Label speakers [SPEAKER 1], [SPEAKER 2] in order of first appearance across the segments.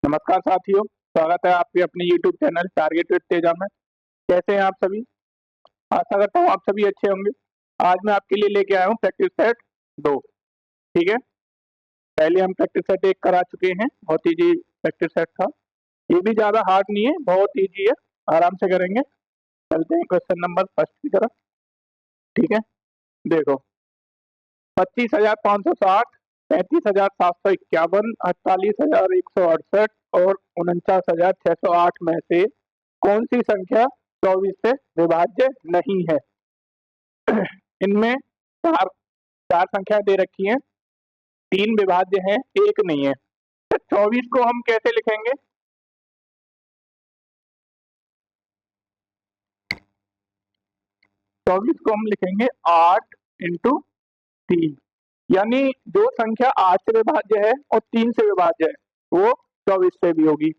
[SPEAKER 1] नमस्कार साथियों, स्वागत है आपके अपने YouTube channel target with Teja में। कैसे हैं आप सभी? आशा करता हूँ आप सभी अच्छे होंगे। आज मैं आपके लिए लेके आया हूँ प्रैक्टिस सेट 2। ठीक है, पहले हम प्रैक्टिस सेट 1 करा चुके हैं, बहुत ईजी प्रैक्टिस सेट था। ये भी ज़्यादा हार्ड नहीं है, बहुत ईजी है, आराम से करेंगे। चलते हैं क्वेश्चन नंबर फर्स्ट की तरफ। ठीक है, देखो 25,560, 35,751, 48,168 और 49,608 में से कौन सी संख्या 24 से विभाज्य नहीं है? इनमें चार चार संख्या दे रखी हैं, 3 विभाज्य हैं, 1 नहीं है। तो 24 को हम कैसे लिखेंगे? 24 को हम लिखेंगे 8 इंटू 3, यानी जो संख्या 8 से विभाज्य है और 3 से विभाज्य है वो 24 से भी होगी।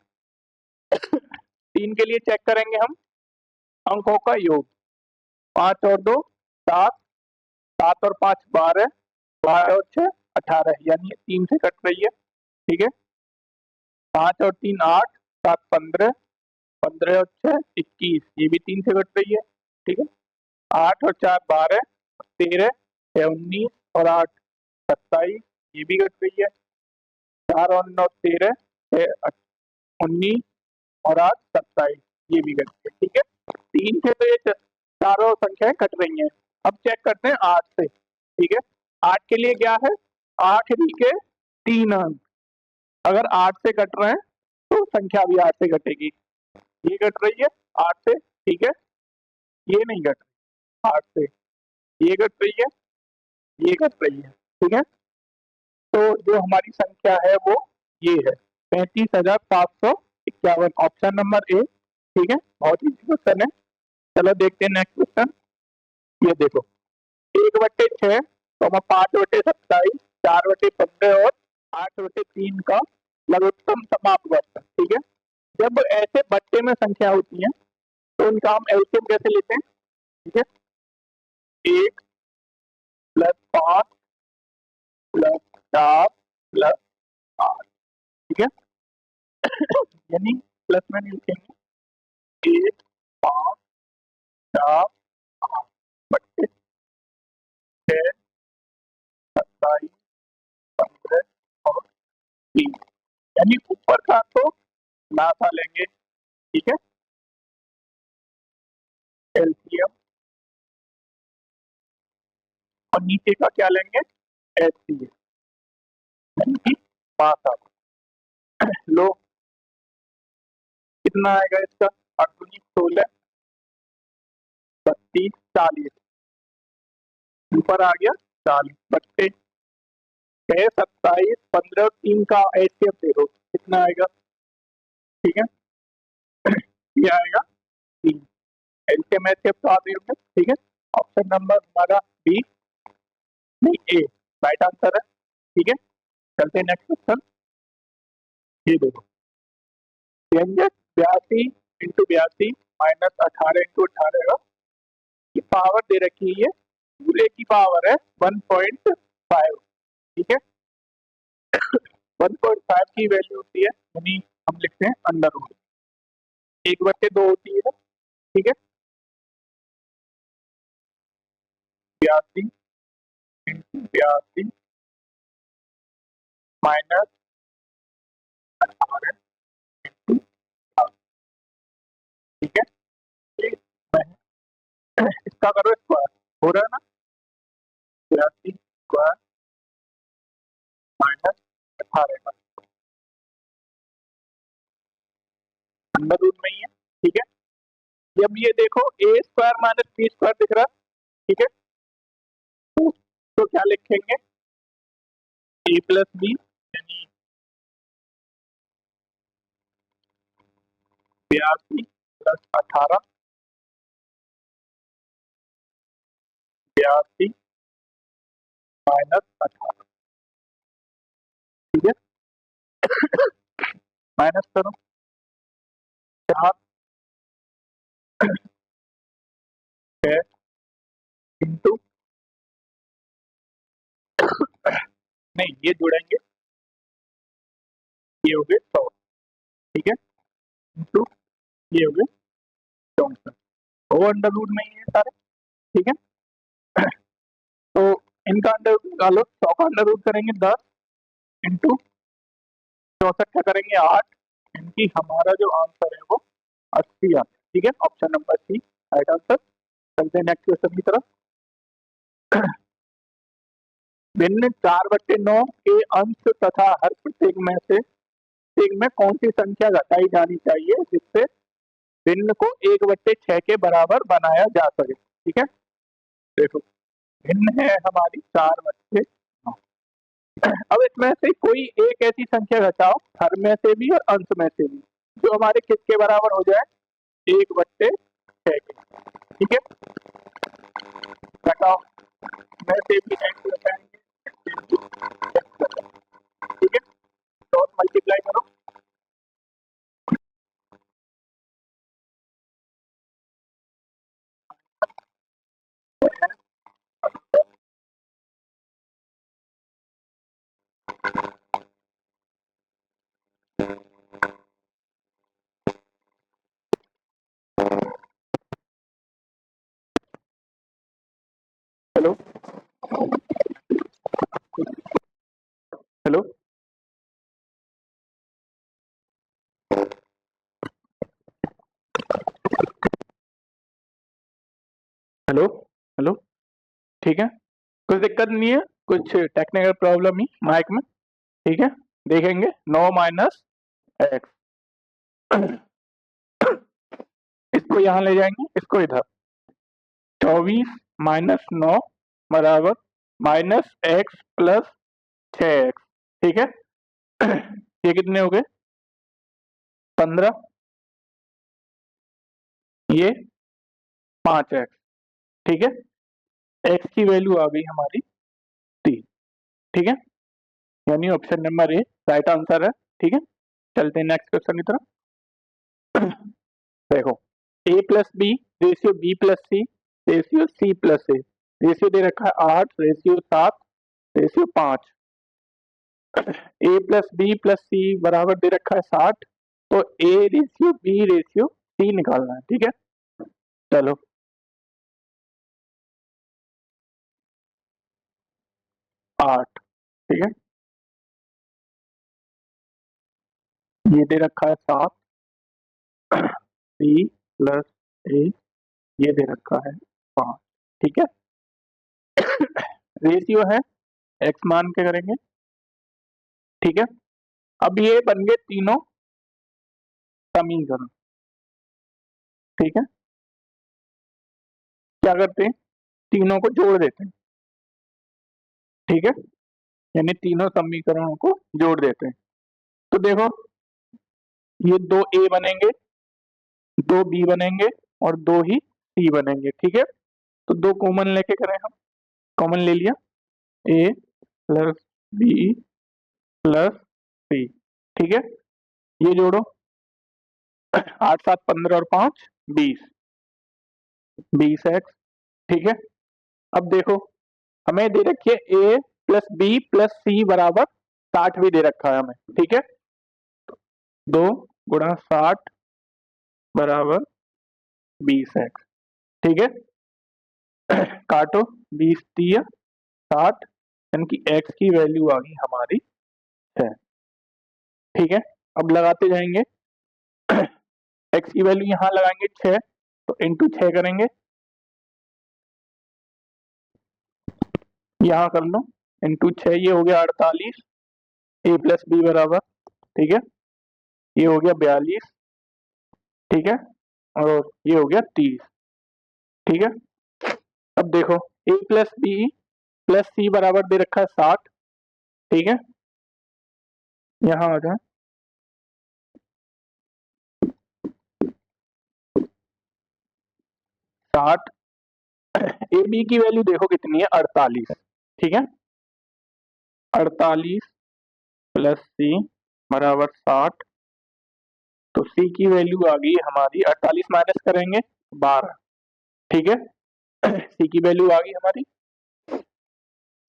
[SPEAKER 1] 3 के लिए चेक करेंगे हम अंकों का योग। 5 और 2 7, 7 और 5 12, 12 और 6 18, यानी 3 से कट रही है। ठीक है, 5 और 3 8, 7 15, 15 और 6 21, ये भी 3 से कट रही है। ठीक है, 8 और 4 12, 13, 6 19 और 8 27, ये भी कट रही है। 4 और 9 13, 6 19 और 8 27, ये भी कट रही है। ठीक है, 3 से तो ये चारों संख्याएं कट रही हैं। अब चेक करते हैं 8 से। ठीक है, 8 के लिए क्या है? 8 ही के 3 अंक। अगर 8 से कट रहे हैं तो संख्या भी 8 से कटेगी। ये कट रही है 8 से। ठीक है, ये नहीं कट रही 8 से, ये कट रही है, ये कट रही है। ठीक है, तो जो हमारी संख्या है वो ये है 35,751, ऑप्शन नंबर ए। ठीक है, बहुत इजी क्वेश्चन है। चलो देखते हैं नेक्स्ट क्वेश्चन। ये देखो 1/6, 5/27, 4/15 और 8/3 का लघुत्तम समापवर्त। ठीक है, जब ऐसे बट्टे में संख्या होती है तो उनका हम एलसीएम कैसे लेते हैं? ठीक है, 1 प्लस 5 प्लस 4 प्लस 8। ठीक है, यानी प्लस में नहीं लिखेंगे, 1 5 4 8 बट्टे 6 27 15 और 3, यानी ऊपर का तो नासा लेंगे। ठीक है, एलसीएम, और नीचे का क्या लेंगे? एचसीएफ, यानी कि मासा। लो कितना आएगा इसका? 8 दूनी 16, 32 40, ऊपर आ गया 40 बट्टे 6 27 15 और 3 का एचसीएफ देखो कितना आएगा। ठीक है, ये आएगा 3। एलसीएम एचसीएफ तो आते होंगे। ठीक है, ऑप्शन नंबर हमारा बी, नहीं ए, राइट आंसर है। ठीक है, चलते हैं नेक्स्ट क्वेश्चन। ये देखो व्यंजक 82 इंटू 82 माइनस 18 इंटू 18 की पावर दे रखी है, पूरे की पावर है 1.5। ठीक है, 1.5 की वैल्यू होती है, यानी हम लिखते हैं अंडर रूट 1/2 होती है। ठीक है, 82 इंटू 82 माइनस 18 इंटू 18। ठीक है, ये इसका करो स्क्वायर, हो रहा है ना? 82 स्क्वायर माइनस 18 का अंडर रूट में ही है। ठीक है, जब ये देखो ए स्क्वायर माइनस बी स्क्वायर दिख रहा है। ठीक है, तो क्या लिखेंगे? ए प्लस बी, यानी 82 प्लस 18, 82 माइनस 18। ठीक है, माइनस करो 4 6 इंटू, नहीं ये जोड़ेंगे, ये हो गए 100। ठीक है, इंटू ये हो गए 64, वो अंडर रूट में ही है सारे, ठीक है। तो इनका अंडर रूट निकालो, 100 का अंडर रूट करेंगे 10 इंटू 64 का करेंगे 8, इनकी हमारा जो आंसर है वो 80 आता है, ठीक है। Option number C right answer. चलते हैं नेक्स्ट क्वेश्चन की तरफ। भिन्न 4/9 के अंश तथा हर प्रत्येक में कौन सी संख्या घटाई जानी चाहिए जिससे भिन्न को 1/6 के बराबर बनाया जा सके, ठीक है। देखो भिन्न है हमारी 4/9, अब इसमें से कोई एक ऐसी संख्या घटाओ हर में से भी और अंश में से भी जो हमारे किसके बराबर हो जाए, 1/6 के, ठीक है। घटाओ में से भी x लगाएंगे, ठीक है, तो मल्टीप्लाई करो, हेलो हेलो हेलो हेलो, ठीक है, कुछ दिक्कत नहीं है, कुछ टेक्निकल प्रॉब्लम ही माइक में, ठीक है। देखेंगे 9 माइनस एक्स, इसको यहाँ ले जाएंगे, इसको इधर, 24 माइनस 9 बराबर माइनस एक्स प्लस 6x, ठीक है। ये कितने हो गए 15, ये 5x, ठीक है। x की वैल्यू आ गई हमारी 3, ठीक है, यानी option number A right answer है, ठीक है। चलते हैं नेक्स्ट क्वेश्चन की तरफ। देखो a plus b ratio b plus c ratio c plus a, ratio दे रखा है 8 ratio 7 ratio 5, a plus b plus c बराबर दे रखा है 60, तो a ratio b ratio c निकालना है, ठीक है। चलो 8, ठीक है, ये दे रखा है 7 सी प्लस ए, ये दे रखा है 5, ठीक है। रेशियो है एक्स मान के करेंगे, ठीक है। अब ये बन गए तीनों समीकरण, ठीक है। क्या करते हैं, तीनों को जोड़ देते हैं, ठीक है, यानी तीनों समीकरणों को जोड़ देते हैं। तो देखो ये 2 ए बनेंगे, 2 बी बनेंगे और 2 ही सी बनेंगे, ठीक है। तो 2 कॉमन लेके करें हम, कॉमन ले लिया, ए प्लस बी प्लस सी, ठीक है। ये जोड़ो 8 7 15 और 5 20, 20x, ठीक है। अब देखो हमें दे रखी है a plus b plus c बराबर 60 भी दे रखा है हमें, ठीक है। 2 गुणा 60 बराबर 20x, ठीक है। काटो 20 3 60, यानी कि x की वैल्यू आ गई हमारी 6, ठीक है। अब लगाते जाएंगे, x की वैल्यू यहाँ लगाएंगे 6, तो इंटू 6 करेंगे, यहाँ कर लो इंटू 6, ये हो गया 48, a प्लस बी बराबर, ठीक है, ये हो गया 42, ठीक है, और ये हो गया 30, ठीक है। अब देखो a plus b plus c बराबर दे रखा है 60, ठीक है, यहाँ आ जाए, 60, ए बी की वैल्यू देखो कितनी है 48, ठीक है, 48 प्लस सी बराबर 60, तो सी की वैल्यू आ गई हमारी 48 माइनस करेंगे 12, ठीक है। सी की वैल्यू आ गई हमारी,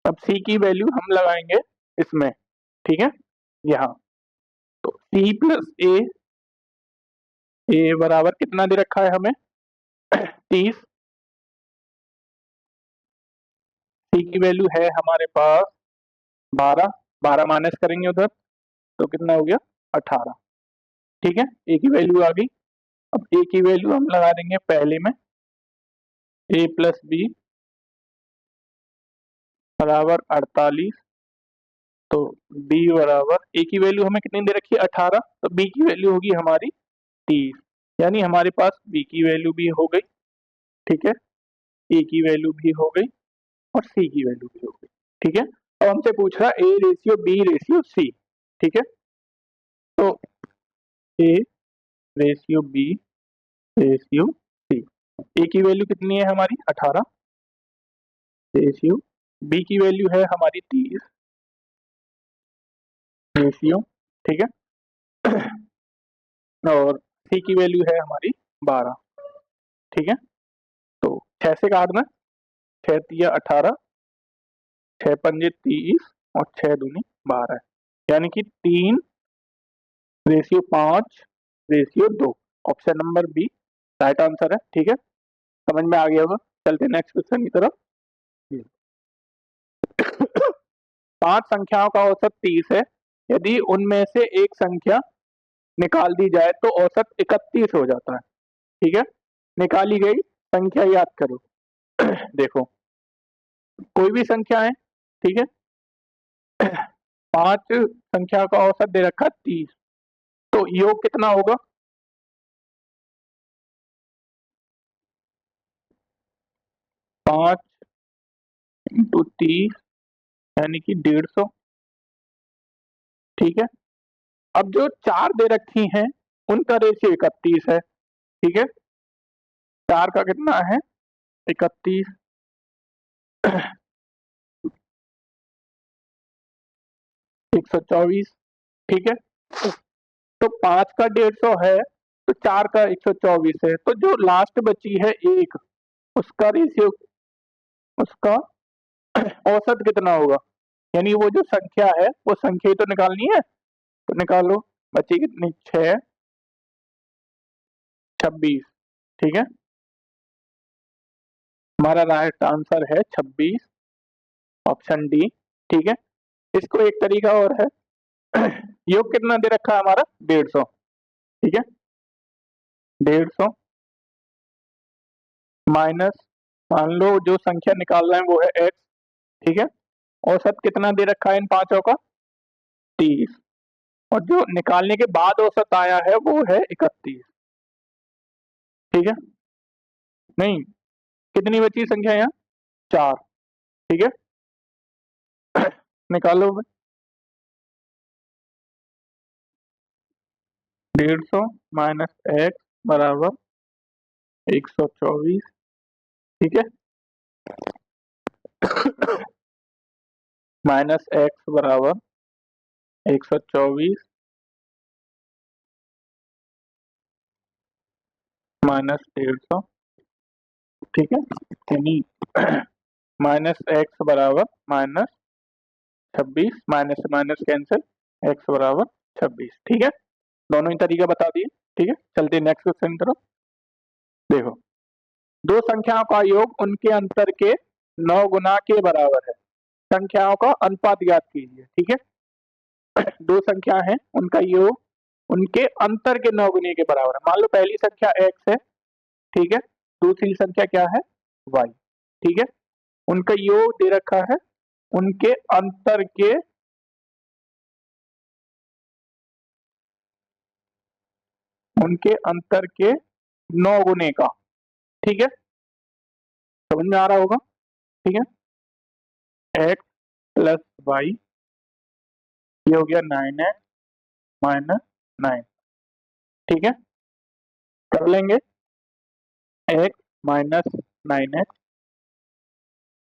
[SPEAKER 1] अब सी की वैल्यू हम लगाएंगे इसमें, ठीक है, यहाँ, तो सी प्लस ए ए बराबर कितना दे रखा है हमें 30, सी की वैल्यू है हमारे पास 12, 12 माइनस करेंगे उधर तो कितना हो गया 18। ठीक है, ए की वैल्यू आ गई। अब ए की वैल्यू हम लगा देंगे पहले में, ए प्लस बी बराबर 48, तो बी बराबर, ए की वैल्यू हमें कितनी दे रखी है 18, तो बी की वैल्यू होगी हमारी 30, यानी हमारे पास बी की वैल्यू भी हो गई। ठीक है, ए की वैल्यू भी हो गई और सी की वैल्यू भी हो गई। ठीक है, अब हमसे पूछ रहा है a ratio b ratio c. ठीक है, तो a ratio b ratio c, a की वैल्यू कितनी है हमारी 18 रेशियो, बी की वैल्यू है हमारी 30 रेशियो, ठीक है, और सी की वैल्यू है हमारी 12। ठीक है, तो 6 से काटना, 6 तिया 18, 6 पंजे 30 और 6 दूनी 12, यानी कि 3 ratio 5 ratio 2, option number B right answer है। ठीक है, समझ में आ गया होगा। चलते नेक्स्ट क्वेश्चन की तरफ। 5 संख्याओं का औसत 30 है, यदि उनमें से एक संख्या निकाल दी जाए तो औसत 31 हो जाता है। ठीक है, निकाली गई संख्या याद करो। देखो, कोई भी संख्या है, ठीक है, 5 संख्या का औसत दे रखा 30, तो योग कितना होगा 5 इंटू 30 यानी कि 150। ठीक है, अब जो 4 दे रखी हैं उनका रेशियो 31 है। ठीक है, 4 का कितना है 31, 124। ठीक है, तो 5 का 150 है, तो 4 का 124 है, तो जो लास्ट बची है एक, उसका रेशियो, उसका औसत कितना होगा, यानी वो जो संख्या है वो संख्या ही तो निकालनी है, तो निकालो। बची कितनी 6 26। ठीक है, हमारा राइट आंसर है 26, ऑप्शन डी। ठीक है, इसको एक तरीका और है, योग कितना दे रखा है हमारा 150। ठीक है, 150 माइनस, मान लो जो संख्या निकाल रहे हैं वो है x। ठीक है, औसत कितना दे रखा है इन पांचों का 30, और जो निकालने के बाद औसत आया है वो है 31। ठीक है, नहीं, कितनी बची संख्या यहाँ 4। ठीक है, निकालो। 150 माइनस एक्स बराबर 124। ठीक है, माइनस एक्स बराबर 124 माइनस 150। ठीक है, यानी माइनस एक्स बराबर माइनस 26, माइनस से माइनस कैंसिल, एक्स बराबर 26। ठीक है, दोनों ही तरीका बता दिए। ठीक है, चलते हैं नेक्स्ट क्वेश्चन की तरफ। देखो, दो संख्याओं का योग उनके अंतर के 9 गुना के बराबर है, संख्याओं का अनुपात ज्ञात कीजिए। ठीक है, दो संख्या है, उनका योग उनके अंतर के 9 गुने के बराबर है। मान लो पहली संख्या x है, ठीक है, दूसरी संख्या क्या है y। ठीक है, उनका योग दे रखा है उनके अंतर के, उनके अंतर के 9 गुने का। ठीक है, समझ में आ रहा होगा। ठीक है, x प्लस वाई, ये हो गया 9x माइनस 9। ठीक है, कर लेंगे, x minus 9x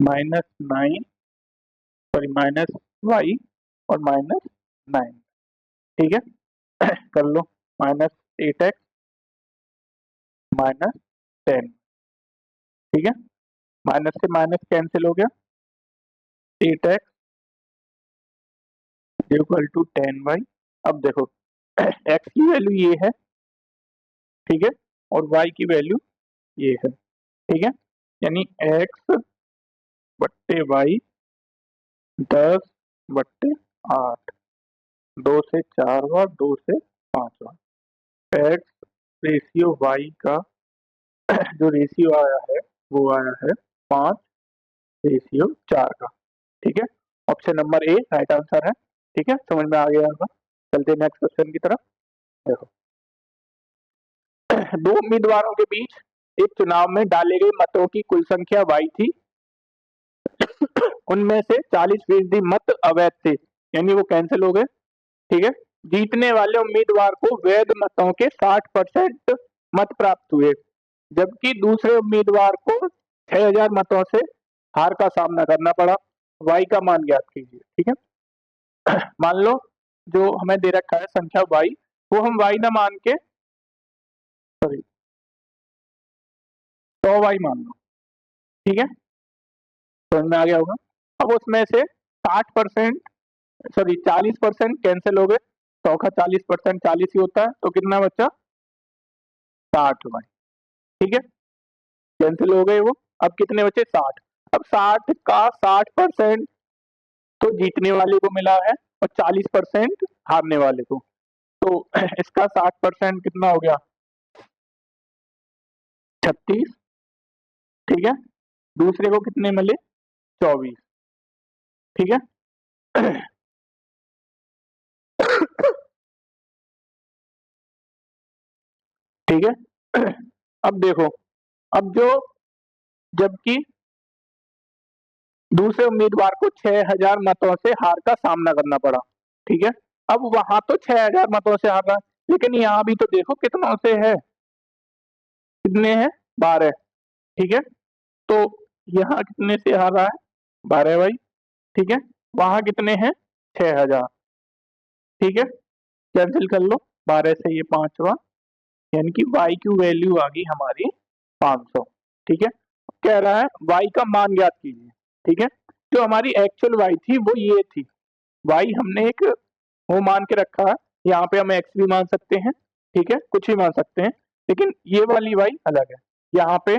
[SPEAKER 1] minus 9, sorry minus Y और माइनस 9। ठीक है, कर लो, माइनस 8x माइनस 10। ठीक है, माइनस से माइनस कैंसिल हो गया, 8x इक्वल टू 10y। अब देखो x की वैल्यू ये है, ठीक है, और y की वैल्यू ये है, ठीक है, यानी x बट्टे वाई 10/8, 2 से 4 बार, 2 से 5 बार। एक्स रेशियो वाई का जो रेशियो आया है वो आया है 5/4 का, ठीक है। Option number A right answer है, ठीक है, समझ में आ गया होगा। चलते नेक्स्ट क्वेश्चन की तरफ। देखो, दो उम्मीदवारों के बीच एक चुनाव में डाले गए मतों की कुल संख्या y थी। उनमें से 40% मत अवैध थे, यानी वो कैंसिल हो गए, ठीक है। जीतने वाले उम्मीदवार को वैध मतों के 60% मत प्राप्त हुए, जबकि दूसरे उम्मीदवार को 6000 मतों से हार का सामना करना पड़ा। y का मान ज्ञात कीजिए, ठीक है। मान लो जो हमें दे रखा है संख्या y, वो हम y ना मान के, सॉरी, 100y मान लो, ठीक है, समझ में आ गया होगा। अब उसमें से 60%, सॉरी 40% कैंसिल हो गए, 100 का 40% 40 ही होता है, तो कितना बचा? 60y, ठीक है, कैंसिल हो गए वो। अब कितने बचे? 60। अब 60 का 60% तो जीतने वाले को मिला है और 40% हारने वाले को, तो इसका 60% कितना हो गया? 36, ठीक है। दूसरे को कितने मिले? 24, ठीक है। ठीक है। अब देखो, अब जो, जबकि दूसरे उम्मीदवार को 6000 मतों से हार का सामना करना पड़ा, ठीक है। अब वहां तो 6000 मतों से हार रहा है, लेकिन यहाँ भी तो देखो कितनों से है, कितने हैं? 12, ठीक है। तो यहाँ कितने से हार रहा है? 12 भाई, ठीक है। वहां कितने हैं? 6000, ठीक है, कैंसिल कर लो, 12 से ये 5वां, यानी कि y की वैल्यू आ गई हमारी 500, ठीक है। कह रहा है y का मान ज्ञात कीजिए, ठीक है। जो हमारी एक्चुअल y थी वो ये थी, y हमने एक वो मान के रखा है, यहाँ पे हम x भी मान सकते हैं, ठीक है, कुछ भी मान सकते हैं, लेकिन ये वाली y अलग है। यहाँ पे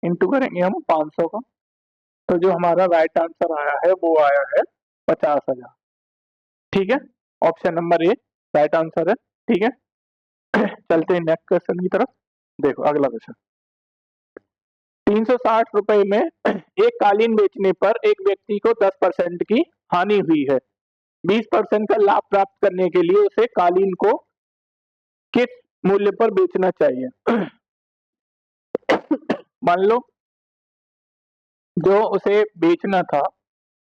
[SPEAKER 1] इंटू करेंगे हम 500 का, तो जो हमारा राइट आंसर आया है वो आया है 50,000, ठीक है। Option number A right answer है, ठीक है। चलते हैं नेक्स्ट क्वेश्चन की तरफ। देखो अगला क्वेश्चन, 360 रुपए में एक कालीन बेचने पर एक व्यक्ति को 10% की हानि हुई है। 20% का लाभ प्राप्त करने के लिए उसे कालीन को किस मूल्य पर बेचना चाहिए? मान लो जो उसे बेचना था,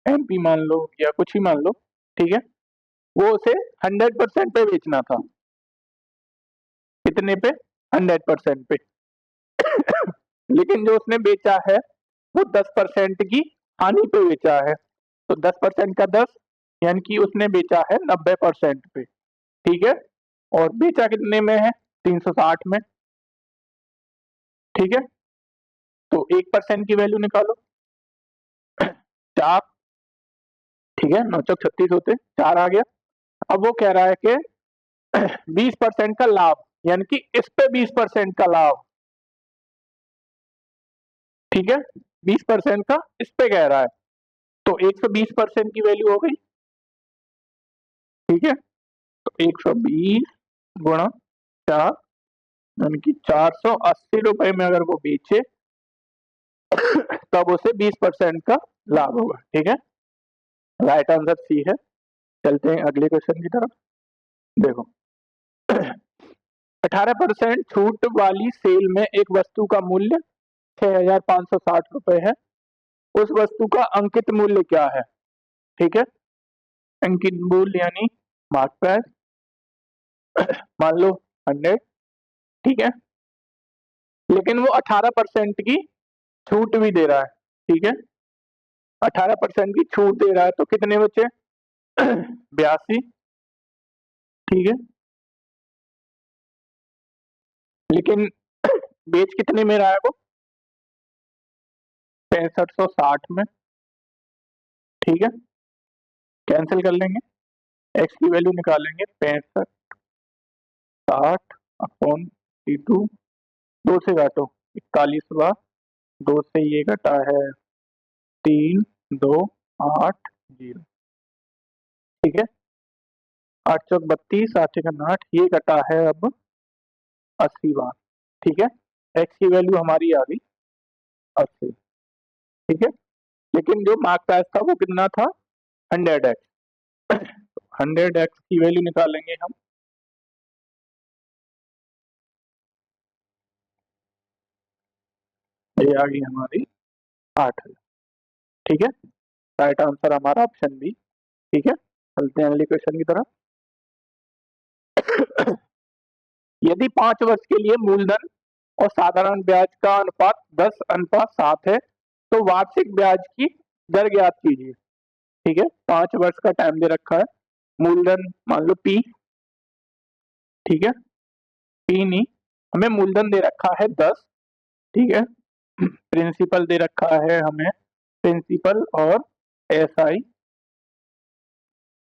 [SPEAKER 1] MP मान लो या कुछ ही मान लो, ठीक है, वो उसे 100% पे बेचना था। कितने पे? 100% पे। लेकिन जो उसने बेचा है वो 10% की हानि पे बेचा है, तो 10% का 10, यानी कि उसने बेचा है 90% पे, ठीक है। और बेचा कितने में है? 360 में, ठीक है। तो 1% की वैल्यू निकालो, 4, ठीक है, 9 चौक 36 होते, 4 आ गया। अब वो कह रहा है कि 20% का लाभ, यानी कि इस पे 20% का लाभ, ठीक है, 20% का इस पे कह रहा है, तो 120% की वैल्यू हो गई, ठीक है। तो 120 गुणा 4, यानी कि 480 रुपए में अगर वो बेचे तब उसे 20% का लाभ होगा, ठीक है। राइट आंसर सी है। चलते हैं अगले क्वेश्चन की तरफ। देखो, 18% छूट वाली सेल में एक वस्तु का मूल्य 6560 रुपए है। उस वस्तु का अंकित मूल्य क्या है? ठीक है, अंकित मूल्य यानी मार्क प्राइस, मान लो 100, ठीक है, लेकिन वो 18% की छूट भी दे रहा है, ठीक है, 18% की छूट दे रहा है, तो कितने बचे? 82, ठीक है, लेकिन बेच कितने में रहा है वो? 6560 में, ठीक है, कैंसिल कर लेंगे, एक्स की वैल्यू निकालेंगे, 65 60 अपॉन T2 2 से काटो 41 2 से ये घटा है 3 2 8 0। ठीक है, 8 चौक 32 8 एकम 8, ये घटा है अब 80 बार। ठीक है, x की वैल्यू हमारी आ गई 80। ठीक है, लेकिन जो मार्क प्राइस था वो कितना था 100x। 100x की वैल्यू निकालेंगे हम। ये आ गई हमारी 8000। ठीक है, राइट आंसर हमारा ऑप्शन बी। ठीक है, चलते हैं अगले क्वेश्चन की तरफ। यदि 5 वर्ष के लिए मूलधन और साधारण ब्याज का अनुपात 10:7 है तो वार्षिक ब्याज की दर ज्ञात कीजिए। ठीक है, 5 वर्ष का टाइम दे रखा है, मूलधन मान लो P। ठीक है, P नहीं, हमें मूलधन दे रखा है 10। ठीक है, प्रिंसिपल दे रखा है हमें, प्रिंसिपल और SI।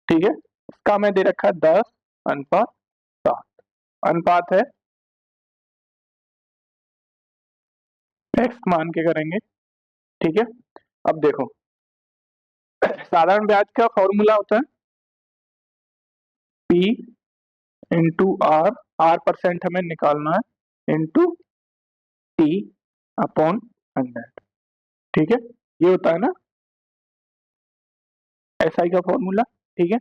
[SPEAKER 1] ठीक है, इसका हमें दे रखा है 10:7। अनुपात है x मान के करेंगे। ठीक है, अब देखो साधारण ब्याज का फॉर्मूला होता है P इंटू R, R% हमें निकालना है, इंटू T अपॉन 100। ठीक है, ये होता है ना SI का फॉर्मूला। ठीक है,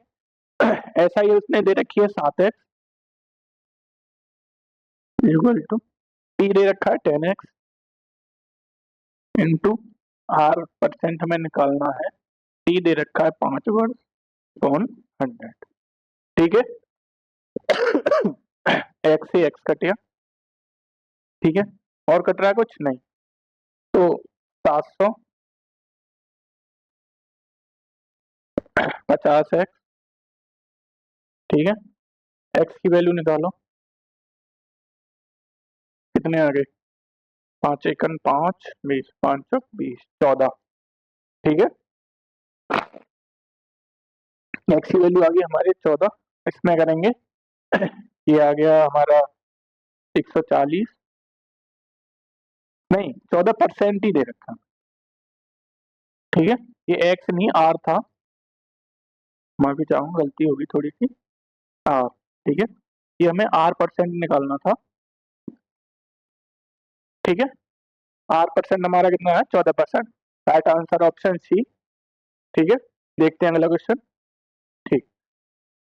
[SPEAKER 1] SI उसने दे रखी है 7x इक्वल टू T दे रखा है 10x इंटू R% हमें निकालना है, T दे रखा है 5 वर्ष अपॉन 100। ठीक है, x से x कट गया। ठीक है, और कट रहा है कुछ नहीं, तो 700 50x। ठीक है, x की वैल्यू निकालो, कितने आ गए 5 एकन 5 20 5 चौक 20 14। ठीक है, x की वैल्यू आ गई हमारी 14, इसमें करेंगे ये आ गया हमारा 140, नहीं 14% ही दे रखा। ठीक है, ये x नहीं r था, माफी चाहूंगा गलती होगी थोड़ी सी, r। ठीक है, ये हमें R% निकालना था। ठीक है, R% हमारा कितना है 14%। Right answer option C. ठीक है, देखते हैं अगला क्वेश्चन। ठीक,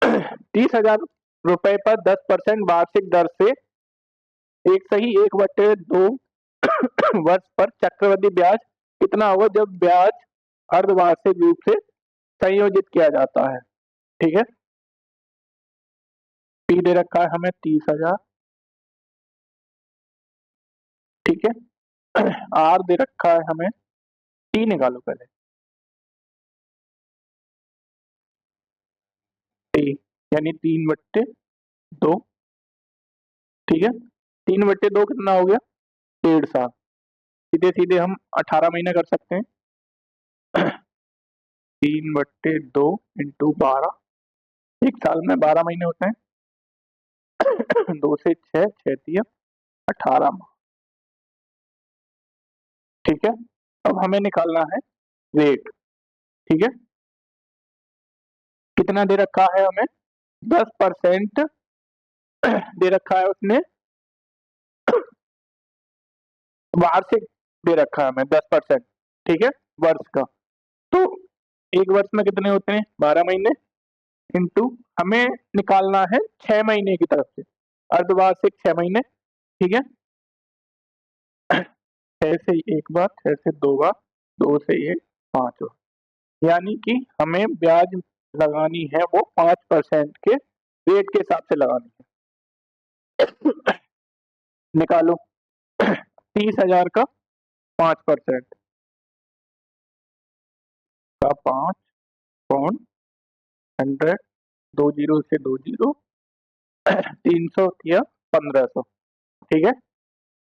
[SPEAKER 1] 30,000 रुपए पर 10% वार्षिक दर से एक सही 1/2 वर्ष पर चक्रवृद्धि ब्याज कितना होगा जब ब्याज अर्धवार्षिक रूप से संयोजित किया जाता है। ठीक है, P दे रखा है हमें 30,000। ठीक है, R दे रखा है हमें, T निकालो पहले, T यानी 3/2। ठीक है, 3/2 कितना हो गया 1.5 साल। सीधे सीधे हम 18 महीने कर सकते हैं। 3/2 इंटू 12, एक साल में 12 महीने होते हैं। 2 से 6 6 तिया 18 माह। ठीक है, अब हमें निकालना है रेट। ठीक है, कितना दे रखा है हमें 10% दे रखा है उसने, वार्षिक दे रखा है हमें 10%। ठीक है, वर्ष का, तो एक वर्ष में कितने होते हैं 12 महीने, इंटू हमें निकालना है 6 महीने की तरफ से, अर्धवार्षिक 6 महीने। ठीक है, 6 से एक बार, 6 से दो बार, 2 से एक 5 बार, यानी कि हमें ब्याज लगानी है वो 5% के रेट के हिसाब से लगानी है। निकालो 30,000 का 5% का 5/100, 2 जीरो से 2 जीरो, 300 या 1500। ठीक है,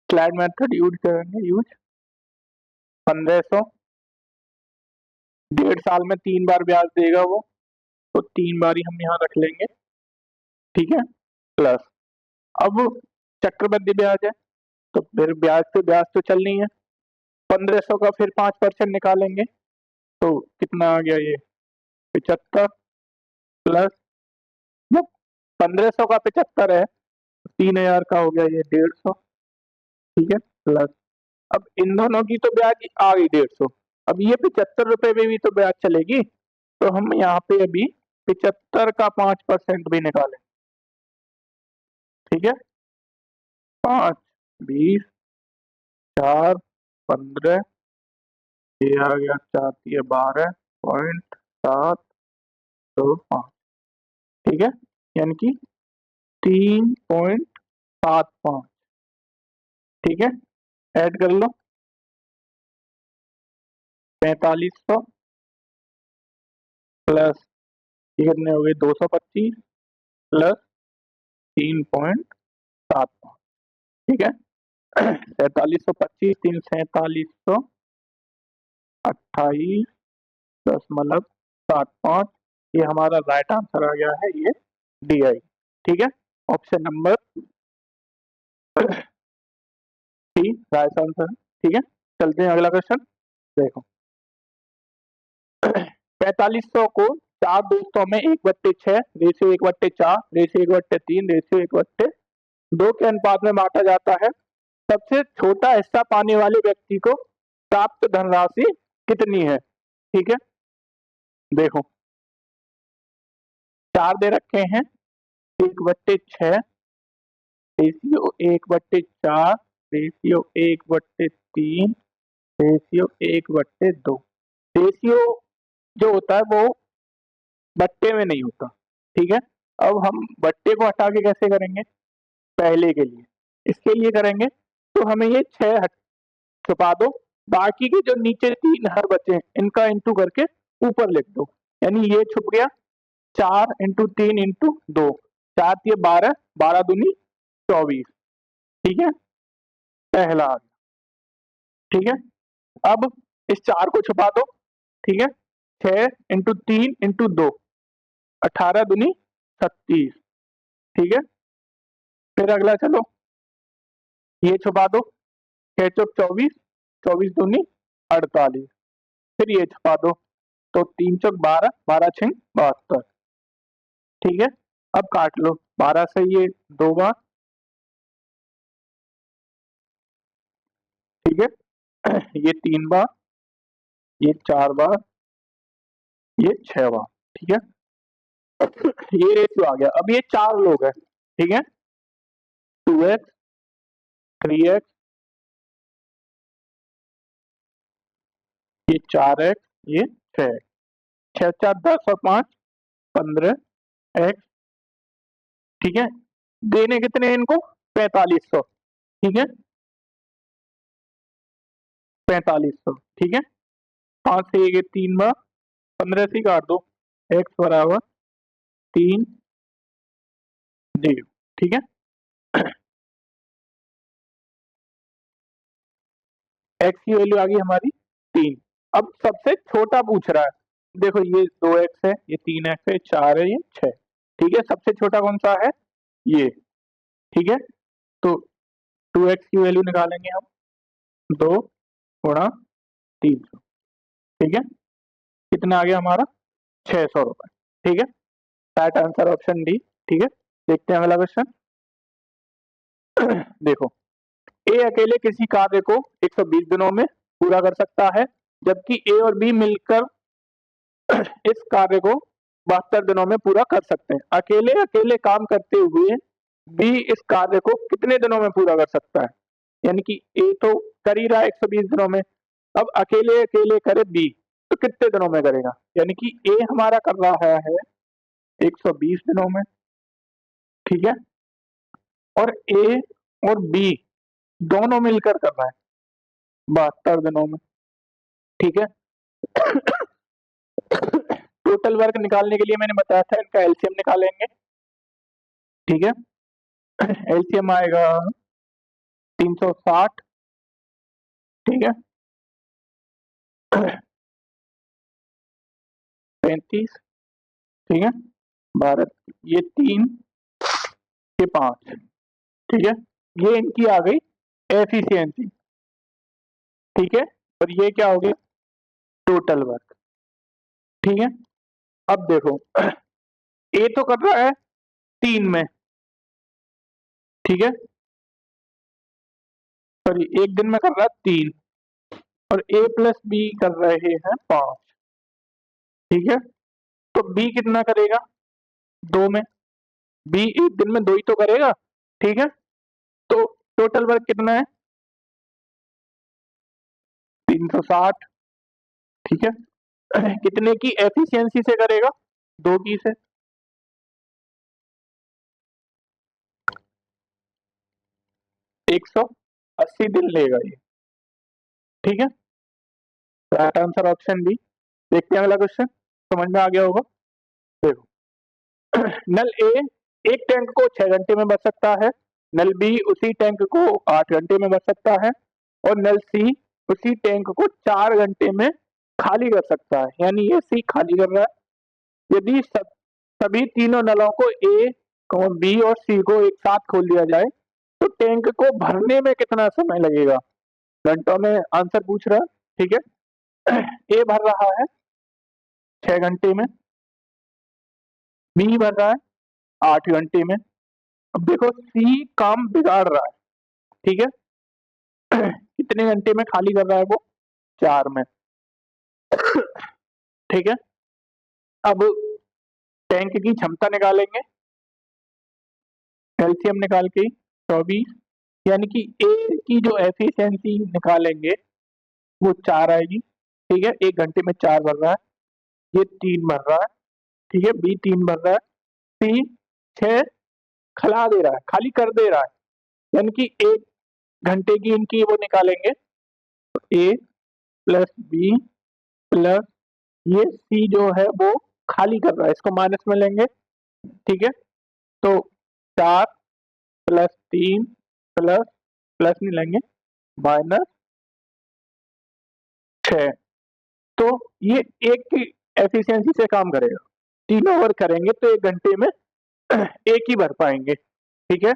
[SPEAKER 1] स्लाइड मेथड यूज करेंगे, यूज 1500, 1.5 साल में 3 बार ब्याज देगा वो, तो 3 बार ही हम यहाँ रख लेंगे। ठीक है, प्लस अब चक्रवृद्धि ब्याज है, तो फिर ब्याज तो चलनी है। 1500 का फिर 5% निकालेंगे तो कितना आ गया ये 75 प्लस, जब 1500 का 75 है 3000 का हो गया ये 150, ठीक है, प्लस अब इन दोनों की तो ब्याज आ गई 150, अब ये 75 रुपए में भी तो ब्याज चलेगी, तो हम यहाँ पे अभी 75 का 5% भी निकालें, ठीक है, 5 20 4 15 ये आ गया 4 ये 12.725, ठीक है, यानी कि 3.75, ठीक है, ऐड कर लो 4500 प्लस ये कितने हो गए 225 प्लस 3.75, ठीक है, 4725 3 4728.75, ये हमारा राइट आंसर आ गया है, ये डी आई, ठीक है, option number C right answer, ठीक है। चलते हैं अगला क्वेश्चन, देखो 4500 को चार दोस्तों में 1/6 रेशियो 1/4 रेशियो 1/3 रेशियो 1/2 के अनुपात में बांटा जाता है, सबसे छोटा हिस्सा पाने वाले व्यक्ति को प्राप्त धनराशि कितनी है, ठीक है, देखो 4 दे रखे हैं, 1/6 रेशियो 1/4 रेशियो 1/3 रेशियो 1/2, रेशियो जो होता है वो बट्टे में नहीं होता, ठीक है, अब हम बट्टे को हटा के कैसे करेंगे, पहले के लिए इसके लिए करेंगे तो हमें ये 6 छुपा दो, बाकी के जो नीचे 3 हर बचे हैं इनका इंटू करके ऊपर लिख दो, यानी ये छुप गया 4 इंटू 3 इंटू 2, 4 ये 12 12 दूनी 24, ठीक है, पहला आ गया, ठीक है, अब इस 4 को छुपा दो, ठीक है, 6 इंटू 3 इंटू 2 18 दूनी 36, ठीक है, फिर अगला चलो ये छुपा दो 6 चौक 24 24 दूनी 48, फिर ये छुपा दो तो 3 चौक 12 12 छिंग 72, ठीक है, अब काट लो 12 से ये 2 बार, ठीक है, ये 3 बार, ये 4 बार, ये 6 बार, ठीक है, ये रेशियो आ गया, अब ये 4 लोग हैं, ठीक है, 2x 3x ये 4x ये 6x, 6 4 10 और 5 15x, ठीक है, देने कितने इनको 4500, ठीक है, 4500, ठीक है, 5 से ये 3 बार 15 से काट दो x बराबर 3 0, ठीक है, x की वैल्यू आ गई हमारी 3, अब सबसे छोटा पूछ रहा है, देखो ये 2x है ये 3x है 4 है ये 6, ठीक है, सबसे छोटा कौन सा है ये, ठीक है, तो 2x की वैल्यू निकालेंगे हम 2 गुणा 300, ठीक है, कितना आ गया हमारा 600 रुपए, ठीक है, राइट आंसर ऑप्शन डी, ठीक है, देखते हैं अगला क्वेश्चन देखो ए अकेले किसी कार्य को 120 दिनों में पूरा कर सकता है, जबकि ए और बी मिलकर इस कार्य को 72 दिनों में पूरा कर सकते हैं, अकेले अकेले काम करते हुए बी इस कार्य को कितने दिनों में पूरा कर सकता है, यानी कि ए तो कर ही रहा है 120 दिनों में, अब अकेले अकेले करे बी तो कितने दिनों में करेगा, यानी कि ए हमारा कर रहा है 120 दिनों में, ठीक है, और ए और बी दोनों मिलकर कर रहा है 72 दिनों में, ठीक है, टोटल वर्क निकालने के लिए मैंने बताया था इनका एलसीएम निकालेंगे, ठीक है, एलसीएम आएगा 360, ठीक है, 35, ठीक है, भारत ये 3 के 5, ठीक है, ये इनकी आ गई एफिशिएंसी, ठीक है, और ये क्या हो गया, टोटल वर्क, ठीक है। अब देखो ए तो कर रहा है 3 में, ठीक है, सॉरी 1 दिन में कर रहा है 3, और ए प्लस बी कर रहे हैं 5, ठीक है। तो बी कितना करेगा 2 में, बी 1 दिन में 2 ही तो करेगा, ठीक है। तो टोटल वर्क कितना है 360, ठीक है। कितने की एफिशिएंसी से करेगा 2 की से, 180 दिन लेगा ये, ठीक है। Right answer option B. देखते हैं अगला क्वेश्चन, समझ में आ गया होगा। देखो नल ए एक टैंक को 6 घंटे में भर सकता है, नल बी उसी टैंक को 8 घंटे में भर सकता है, और नल सी उसी टैंक को 4 घंटे में खाली कर सकता है, यानी ये सी खाली कर रहा है। यदि सभी तीनों नलों को ए बी और सी को एक साथ खोल दिया जाए तो टैंक को भरने में कितना समय लगेगा, घंटों में आंसर पूछ रहा है, ठीक है। ए भर रहा है 6 घंटे में, बी भर रहा है 8 घंटे में। अब देखो सी काम बिगाड़ रहा है, ठीक है। कितने घंटे में खाली कर रहा है वो, 4 में, ठीक है। अब टैंक की क्षमता निकालेंगे, एलसीएम निकाल के 24, यानी कि ए की जो एफिशिएंसी निकालेंगे वो 4 आएगी, ठीक है। 1 घंटे में 4 भर रहा है, ये 3 भर रहा है, ठीक है, बी 3 भर रहा है, सी 6 खला दे रहा है, खाली कर दे रहा है, यानी कि 1 घंटे की इनकी वो निकालेंगे, ए प्लस बी प्लस ये सी जो है वो खाली कर रहा है, इसको माइनस में लेंगे, ठीक है। तो 4 प्लस 3 प्लस प्लस नहीं लेंगे, -6, तो ये एक की एफिशिएंसी से काम करेगा, तीनों ओवर करेंगे तो 1 घंटे में एक ही भर पाएंगे, ठीक है।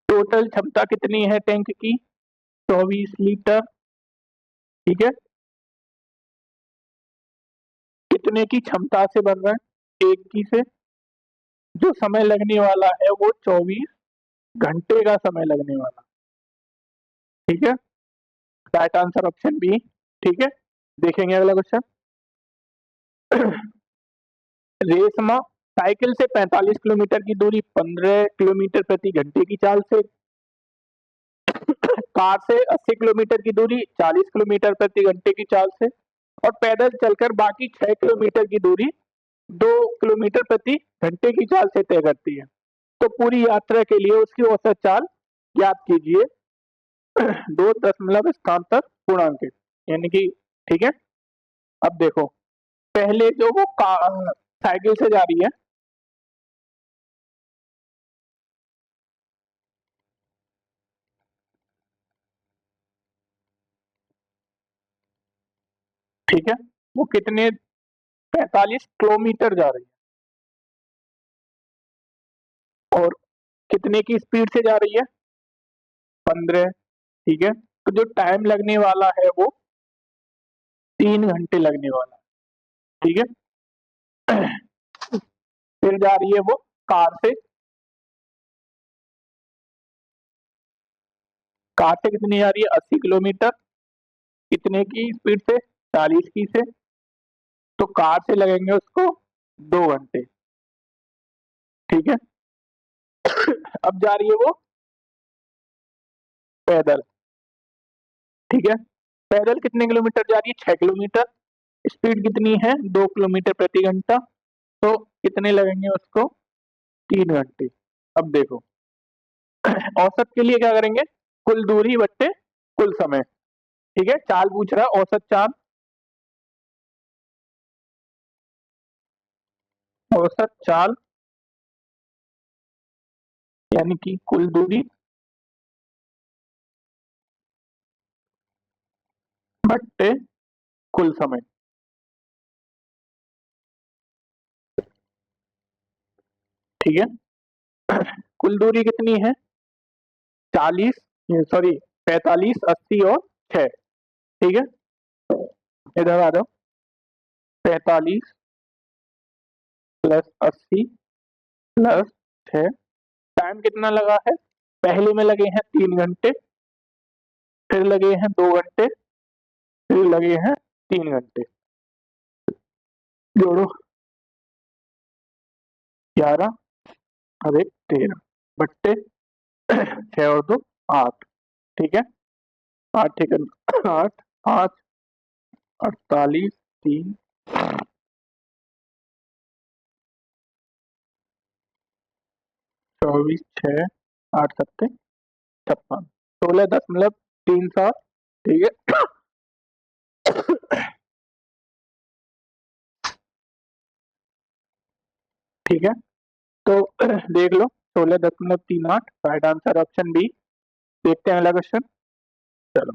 [SPEAKER 1] टोटल क्षमता कितनी है टैंक की 24 लीटर, ठीक है। कितने की क्षमता से भर रहा है, 1 की से, जो समय लगने वाला है वो 24 घंटे का समय लगने वाला, ठीक है। राइट आंसर ऑप्शन बी, ठीक है। देखेंगे अगला क्वेश्चन। रेशमा साइकिल से 45 किलोमीटर की दूरी 15 किलोमीटर प्रति घंटे की चाल से, कार से 80 किलोमीटर की दूरी 40 किलोमीटर प्रति घंटे की चाल से, और पैदल चलकर बाकी 6 किलोमीटर की दूरी 2 किलोमीटर प्रति घंटे की चाल से तय करती है। तो पूरी यात्रा के लिए उसकी औसत चाल ज्ञात कीजिए। 2 स्थानांतर पूर्णांक, यानी कि, ठीक है। अब देखो पहले जो वो साइकिल से जा रही है, ठीक है, वो कितने 45 किलोमीटर जा रही है, और कितने की स्पीड से जा रही है 15, ठीक है। तो जो टाइम लगने वाला है वो 3 घंटे लगने वाला, ठीक है। फिर जा रही है वो कार से, कार से कितनी जा रही है 80 किलोमीटर, कितने की स्पीड से 40 की से, तो कार से लगेंगे उसको 2 घंटे, ठीक है। अब जा रही है वो पैदल, ठीक है। पैदल कितने किलोमीटर जा रही है 6 किलोमीटर, स्पीड कितनी है 2 किलोमीटर प्रति घंटा, तो कितने लगेंगे उसको 3 घंटे। अब देखो औसत के लिए क्या करेंगे, कुल दूरी बट्टे कुल समय, ठीक है। चाल पूछ रहा है, औसत चाल, औसत चाल यानी कि कुल दूरी बट्टे कुल समय, ठीक है। कुल दूरी कितनी है? 45, 80 और 6। ठीक है, इधर आ जाओ। 45 प्लस 80 प्लस 6। टाइम कितना लगा है? पहले में लगे हैं 3 घंटे, फिर लगे हैं 2 घंटे, फिर लगे हैं 3 घंटे। जोड़ो, 11 और 1 13 बट्टे 6 और 2 8। ठीक है, 8 ठीक है, 8 5 48 3 24 6 8 7 56 16.37। ठीक है, ठीक है। तो देख लो, 16.38 राइट आंसर ऑप्शन बी। देखते हैं अगला क्वेश्चन। चलो,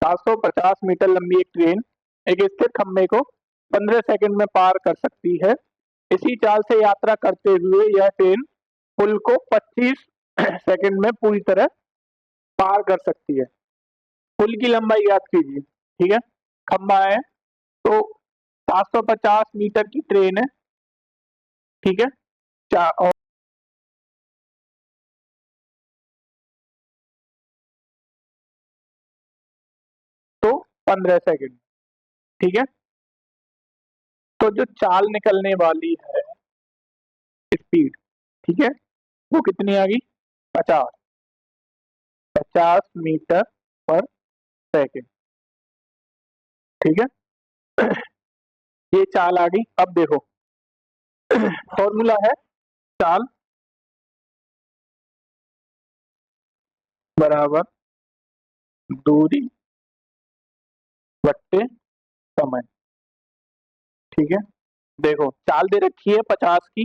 [SPEAKER 1] 750 मीटर लंबी एक ट्रेन एक स्थिर खंभे को 15 सेकंड में पार कर सकती है। इसी चाल से यात्रा करते हुए यह ट्रेन पुल को 25 सेकंड में पूरी तरह पार कर सकती है। पुल की लंबाई याद कीजिए। ठीक है, खंभा है तो 750 मीटर की ट्रेन है। ठीक है, और तो 15 सेकंड। ठीक है, तो जो चाल निकलने वाली है स्पीड, ठीक है, वो कितनी आ गई? 50 50 मीटर पर सेकंड। ठीक है, ये चाल आ गई। अब देखो, फॉर्मूला है चाल बराबर दूरी बट्टे समय। ठीक है, देखो चाल दे रखी है 50 की,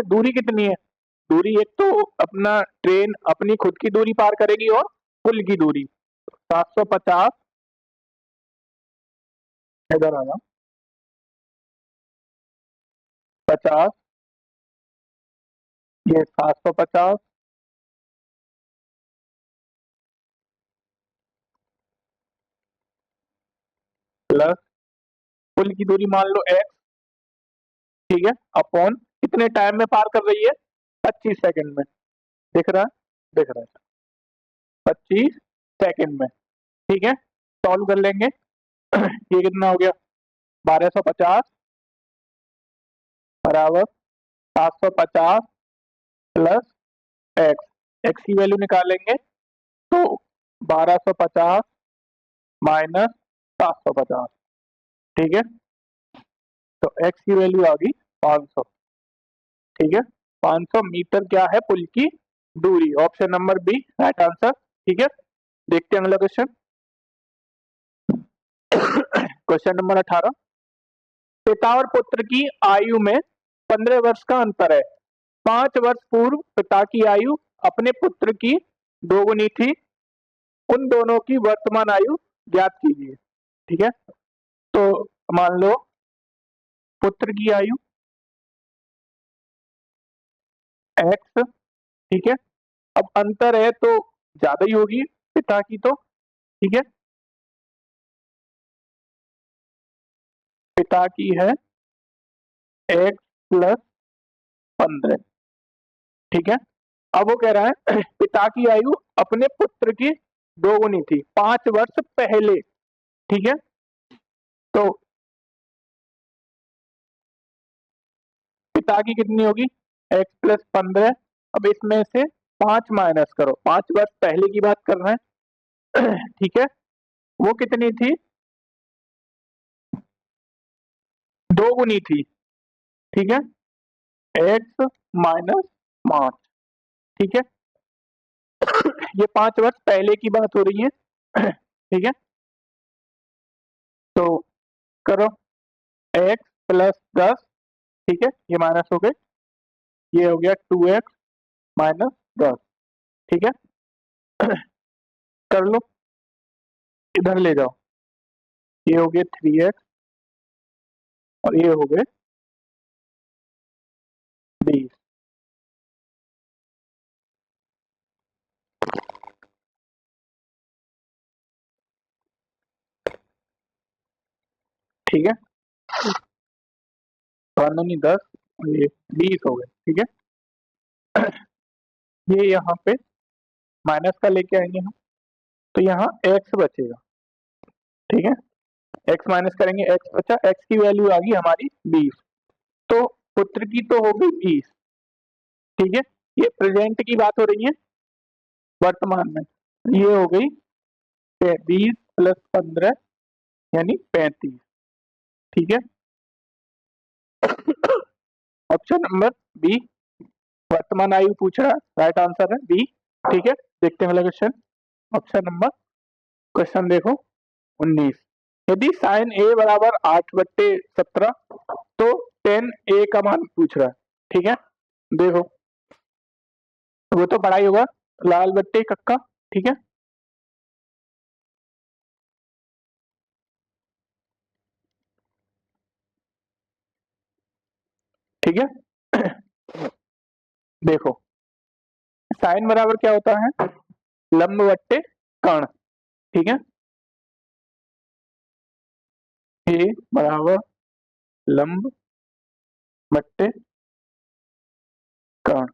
[SPEAKER 1] दूरी कितनी है? दूरी एक तो अपना ट्रेन अपनी खुद की दूरी पार करेगी और पुल की दूरी 750। इधर आना, 50, ये 750 प्लस पुल की दूरी मान लो x। ठीक है, अपॉन कितने टाइम में पार कर रही है? 25 सेकंड में। दिख रहा है? दिख रहा है, 25 सेकंड में। ठीक है, सॉल्व कर लेंगे। ये कितना हो गया? 1250 बराबर 750 प्लस एक्स। एक्स की वैल्यू निकालेंगे तो 1250 माइनस 750। ठीक है, तो एक्स की वैल्यू आ गई 500। ठीक है, 500 मीटर क्या है? पुल की दूरी। Option number B right answer. ठीक है, देखते हैं अगला क्वेश्चन। Question number 18। पिता और पुत्र की आयु में 15 वर्ष का अंतर है। 5 वर्ष पूर्व पिता की आयु अपने पुत्र की दोगुनी थी। उन दोनों की वर्तमान आयु ज्ञात कीजिए। ठीक है, तो मान लो पुत्र की आयु x। ठीक है, अब अंतर है तो ज्यादा ही होगी पिता की तो। ठीक है, पिता की है x प्लस 15। ठीक है, अब वो कह रहा है पिता की आयु अपने पुत्र की दोगुनी थी 5 वर्ष पहले। ठीक है, तो पिता की कितनी होगी? x plus 15। अब इसमें से 5 माइनस करो, 5 वर्ष पहले की बात कर रहे हैं। ठीक है, वो कितनी थी? दोगुनी थी। ठीक है, x माइनस 5। ठीक है, ये 5 वर्ष पहले की बात हो रही है। ठीक है, तो करो, x प्लस 10। ठीक है, ये माइनस हो गए, ये हो गया 2x माइनस 10। ठीक है, कर लो, इधर ले जाओ, ये हो गया 3x और ये हो गए 20। ठीक है, 10 और ये 20 हो गए। ठीक है, ये यहाँ पे माइनस का लेके आएंगे हम, तो यहाँ x बचेगा। ठीक है, x माइनस करेंगे, x बचा, x की वैल्यू आ गई हमारी 20। तो पुत्र की तो हो गई 20। ठीक है, ये प्रेजेंट की बात हो रही है, वर्तमान में। ये हो गई 20 प्लस 15 यानी 35। ठीक है, ऑप्शन नंबर बी वर्तमान आयु पूछ रहा है, राइट आंसर है बी। ठीक है, देखते हैं अगला क्वेश्चन। ऑप्शन नंबर, क्वेश्चन देखो 19। यदि साइन ए बराबर 8/17 तो टेन ए का मान पूछ रहा है। ठीक है, देखो वो तो पढ़ाई होगा, लाल बट्टे कक्का। ठीक है, ठीक है, देखो साइन बराबर क्या होता है, लंब बट्टे कर्ण। ठीक है, ए बराबर लंब बट्टे कर्ण।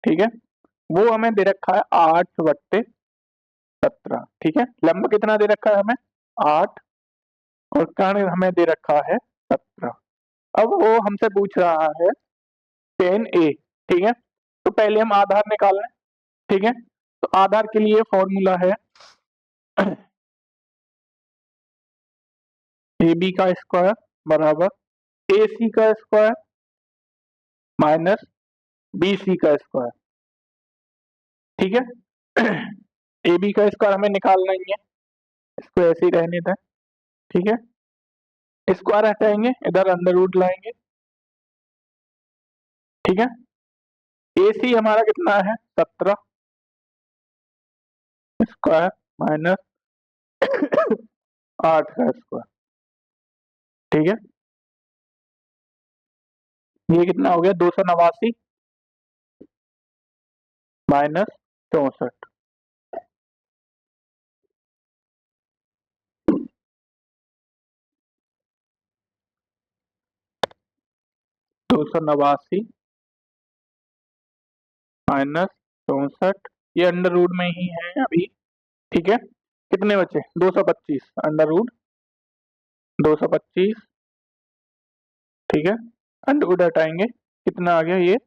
[SPEAKER 1] ठीक है, वो हमें दे रखा है 8/17। ठीक है, लंब कितना दे रखा है हमें, 8, और कर्ण हमें दे रखा है 17। अब वो हमसे पूछ रहा है 10a। ठीक है, तो पहले हम आधार निकाल लें। ठीक है, तो आधार के लिए फॉर्मूला है ए बी का स्क्वायर बराबर ए सी का स्क्वायर माइनस बी सी का स्क्वायर। ठीक है, ए बी का स्क्वायर हमें निकालना ही है, इसको ऐसे ही रहने दें। ठीक है, स्क्वायर हटाएंगे, इधर अंडर रूट लाएंगे। ठीक है, ए सी हमारा कितना है 17 स्क्वायर माइनस 8 का स्क्वायर। ठीक है, ये कितना हो गया 289 माइनस 64। 289 माइनस 64, ये अंडर रूट में ही है अभी। ठीक है, कितने बचे 225 अंडर रूट 225। ठीक है, अंडर रूट हटाएंगे, कितना आ गया ये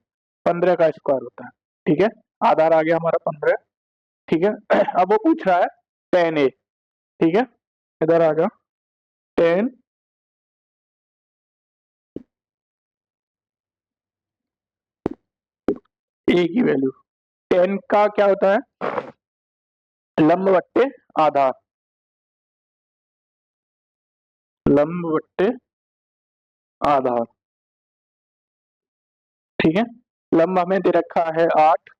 [SPEAKER 1] 15 का स्क्वायर होता है। ठीक है, आधार आ गया हमारा 15। ठीक है, अब वो पूछ रहा है 10a। ठीक है, इधर आ जाओ, 10 ए की वैल्यू, 10 का क्या होता है, लंब बट्टे आधार, लंब बट्टे आधार। ठीक है, लंब हमें दे रखा है 8,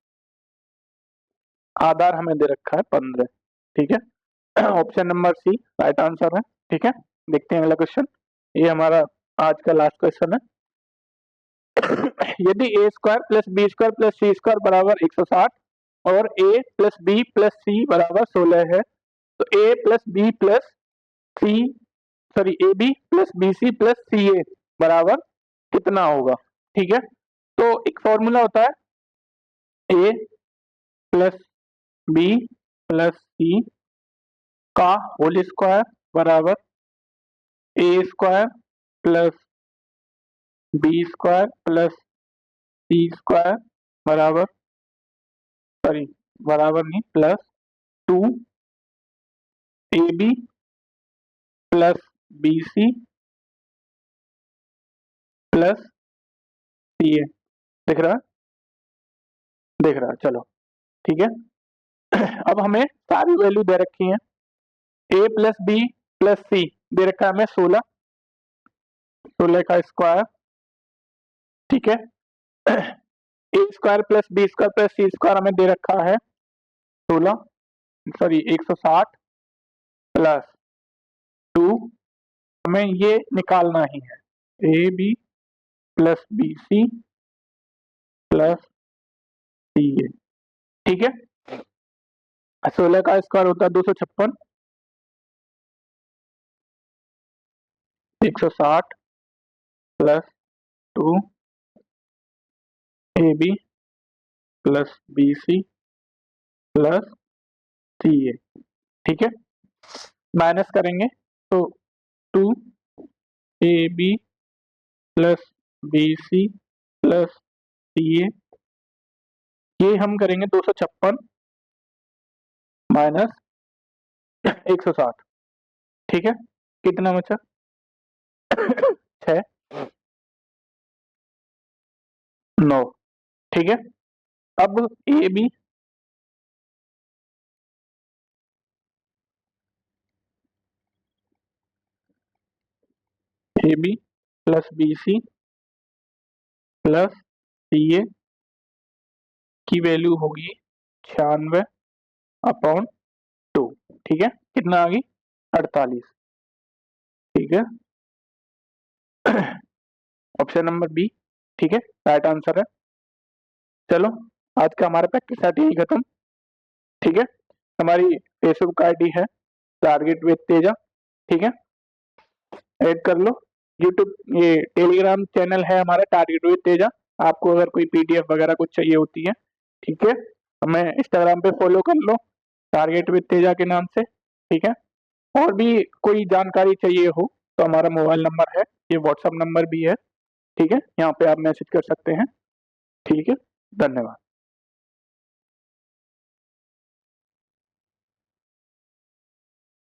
[SPEAKER 1] आधार हमें दे रखा है 15। ठीक है, option number C right answer है। ठीक है, देखते हैं अगला क्वेश्चन, ये हमारा आज का लास्ट क्वेश्चन है। यदि a square plus b square plus c square बराबर 160 और a plus b plus c बराबर 16 है, तो a plus b plus c, sorry a b plus b c plus c a बराबर कितना होगा। ठीक है, तो एक फॉर्मूला होता है a plus b plus c का होल स्क्वायर बराबर a square plus b square plus c square बराबर, सॉरी बराबर नहीं, plus 2 a b plus b c plus c a. दिख रहा है, दिख रहा है, चलो ठीक है। अब हमें सारी वैल्यू दे रखी है, a plus b plus c दे रखा है हमें 16, 16 का स्क्वायर। ठीक है, a square plus b square plus c square हमें दे रखा है 16, सॉरी 160 प्लस 2, हमें ये निकालना ही है। A b plus b c plus c a. ठीक है, 16 का स्क्वायर होता है 256, 160 plus 2 a b plus b c plus c a. ठीक है, माइनस करेंगे तो 2 a b plus b c plus c a, ये हम करेंगे 256 माइनस 160। ठीक है, कितना बचा 6 9। ठीक है, अब a b plus b c plus c a की वैल्यू होगी 96/2। ठीक है, कितना आ गई 48। ठीक है, ऑप्शन नंबर बी ठीक है राइट आंसर है। चलो, आज का हमारा प्रैक्टिस सेट यही खत्म। ठीक है, हमारी फेसबुक आईडी है टारगेट विद तेजा। ठीक है, ऐड कर लो। यूट्यूब ये टेलीग्राम चैनल है हमारा टारगेट विद तेजा। आपको अगर कोई पीडीएफ वगैरह कुछ चाहिए होती है, ठीक है, हमें इंस्टाग्राम पे फॉलो कर लो टारगेट विद तेजा के नाम से। ठीक है, और भी कोई जानकारी चाहिए हो तो हमारा मोबाइल नंबर है, ये व्हाट्सएप नंबर भी है। ठीक है, यहाँ पे आप मैसेज कर सकते हैं। ठीक है, धन्यवाद।